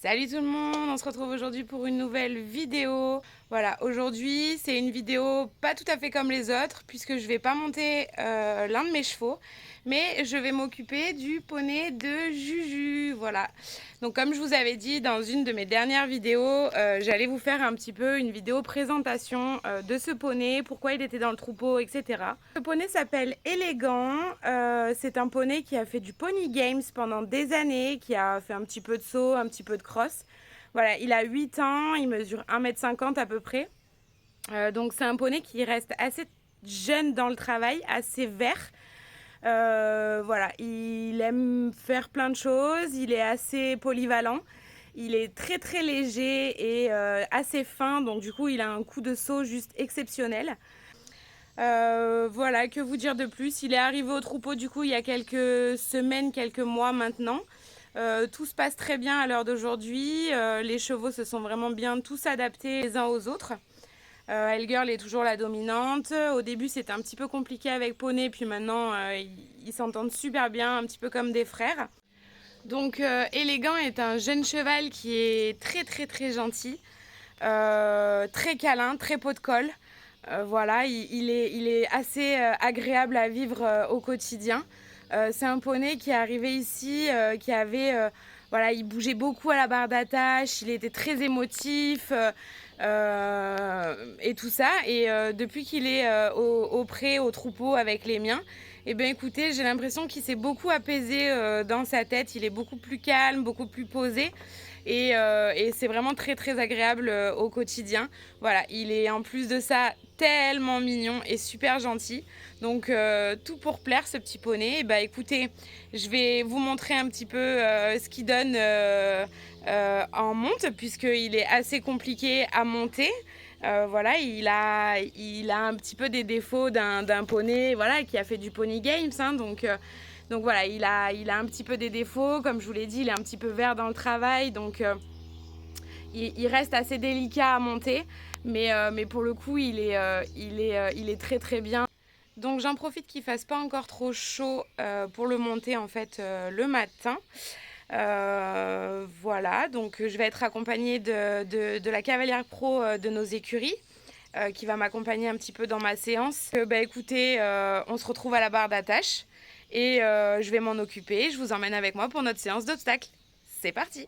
Salut tout le monde, on se retrouve aujourd'hui pour une nouvelle vidéo. Voilà, aujourd'hui c'est une vidéo pas tout à fait comme les autres puisque je vais pas monter l'un de mes chevaux, mais je vais m'occuper du poney de Juju. Voilà, donc comme je vous avais dit dans une de mes dernières vidéos, j'allais vous faire un petit peu une vidéo présentation de ce poney, pourquoi il était dans le troupeau, etc. Ce poney s'appelle Élégant, c'est un poney qui a fait du Pony Games pendant des années, qui a fait un petit peu de saut, un petit peu de cross. Voilà, il a 8 ans, il mesure 1,50 m à peu près. Donc c'est un poney qui reste assez jeune dans le travail, assez vert. Voilà, il aime faire plein de choses, il est assez polyvalent. Il est très très léger et assez fin, donc du coup il a un coup de saut juste exceptionnel. Voilà, que vous dire de plus? Il est arrivé au troupeau du coup il y a quelques semaines, quelques mois maintenant. Tout se passe très bien à l'heure d'aujourd'hui. Les chevaux se sont vraiment bien tous adaptés les uns aux autres. Hellgirl est toujours la dominante. Au début c'était un petit peu compliqué avec Poney, puis maintenant ils s'entendent super bien, un petit peu comme des frères. Donc Élégant est un jeune cheval qui est très très très gentil, très câlin, très pot de colle. Voilà, il est assez agréable à vivre au quotidien. C'est un poney qui est arrivé ici, qui avait, voilà, il bougeait beaucoup à la barre d'attache, il était très émotif et tout ça. Et depuis qu'il est au pré, au troupeau avec les miens, eh bien écoutez, j'ai l'impression qu'il s'est beaucoup apaisé dans sa tête. Il est beaucoup plus calme, beaucoup plus posé. Et c'est vraiment très très agréable au quotidien. Voilà, il est en plus de ça tellement mignon et super gentil. Donc tout pour plaire ce petit poney. Et bah écoutez, je vais vous montrer un petit peu ce qu'il donne en monte, puisqu'il est assez compliqué à monter. Voilà, il a un petit peu des défauts d'un poney, voilà, qui a fait du Pony Games, hein, donc voilà, il a un petit peu des défauts, comme je vous l'ai dit, il est un petit peu vert dans le travail, donc il reste assez délicat à monter, mais pour le coup, il est très très bien. Donc j'en profite qu'il fasse pas encore trop chaud pour le monter en fait le matin. Voilà, donc je vais être accompagnée de la cavalière pro de nos écuries. Qui va m'accompagner un petit peu dans ma séance. Bah écoutez, on se retrouve à la barre d'attache et je vais m'en occuper. Je vous emmène avec moi pour notre séance d'obstacles. C'est parti!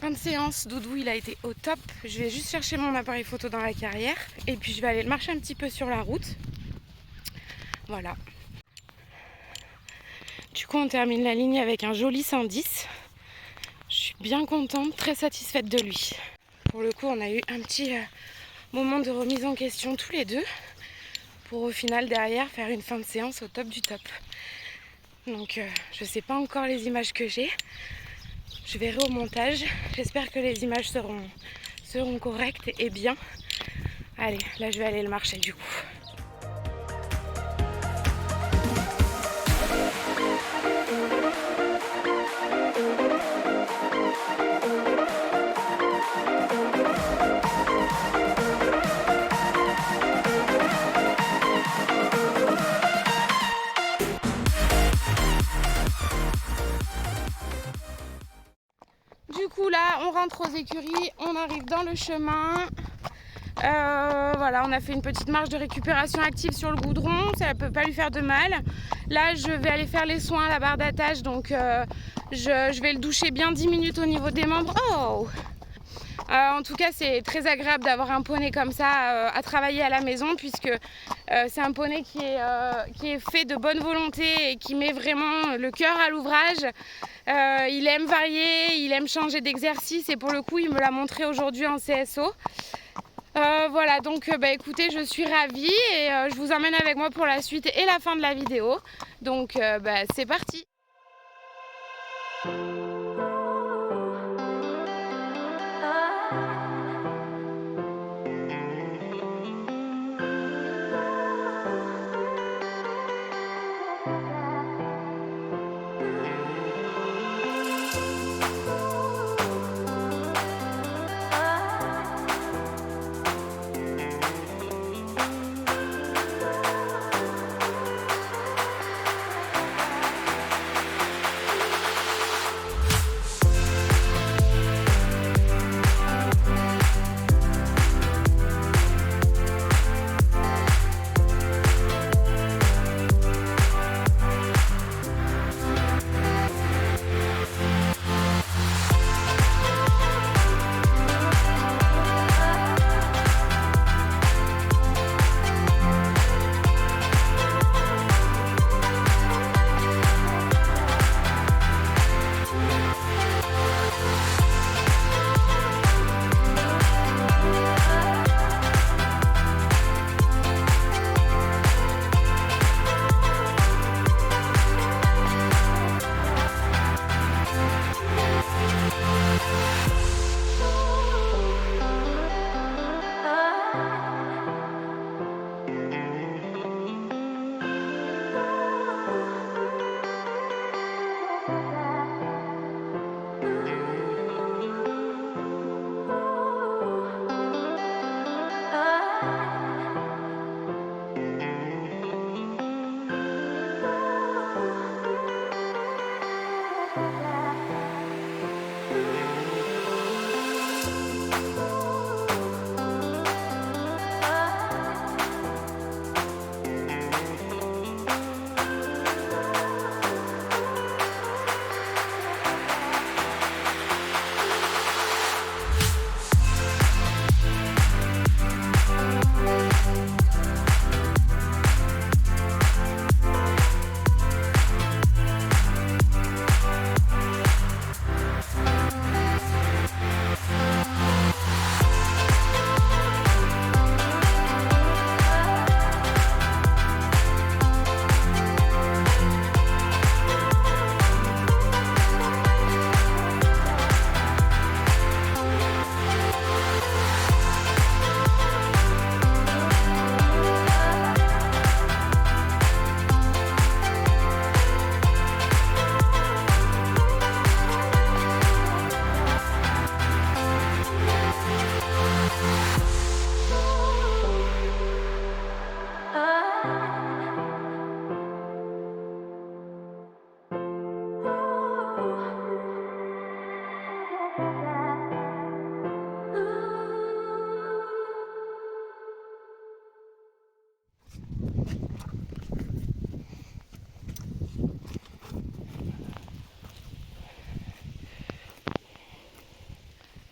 Fin de séance, Doudou il a été au top. Je vais juste chercher mon appareil photo dans la carrière et puis je vais aller le marcher un petit peu sur la route. Voilà. Du coup on termine la ligne avec un joli 110. Je suis bien contente, très satisfaite de lui. Pour le coup on a eu un petit moment de remise en question tous les deux pour au final derrière faire une fin de séance au top du top. Donc je sais pas encore les images que j'ai. Je verrai au montage. J'espère que les images seront correctes et bien. Allez, là je vais aller le marcher du coup. Du coup là on rentre aux écuries, on arrive dans le chemin. Voilà, on a fait une petite marche de récupération active sur le goudron, ça ne peut pas lui faire de mal. Là je vais aller faire les soins à la barre d'attache, donc je vais le doucher bien 10 minutes au niveau des membres. Oh en tout cas c'est très agréable d'avoir un poney comme ça à travailler à la maison, puisque c'est un poney qui est fait de bonne volonté et qui met vraiment le cœur à l'ouvrage. Il aime varier, il aime changer d'exercice et pour le coup il me l'a montré aujourd'hui en CSO. Voilà, donc écoutez, je suis ravie et je vous emmène avec moi pour la suite et la fin de la vidéo. Donc c'est parti.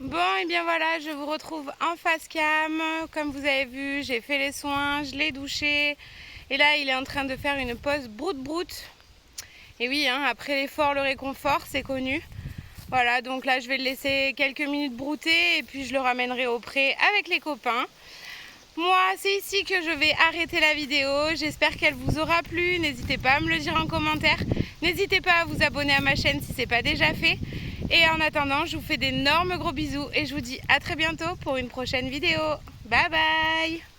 Bon, et bien voilà, je vous retrouve en face cam. Comme vous avez vu, j'ai fait les soins, je l'ai douché. Et là, il est en train de faire une pause broute-broute. Et oui, hein, après l'effort, le réconfort, c'est connu. Voilà, donc là, je vais le laisser quelques minutes brouter et puis je le ramènerai au pré avec les copains. Moi, c'est ici que je vais arrêter la vidéo. J'espère qu'elle vous aura plu. N'hésitez pas à me le dire en commentaire. N'hésitez pas à vous abonner à ma chaîne si ce n'est pas déjà fait. Et en attendant, je vous fais d'énormes gros bisous et je vous dis à très bientôt pour une prochaine vidéo. Bye bye!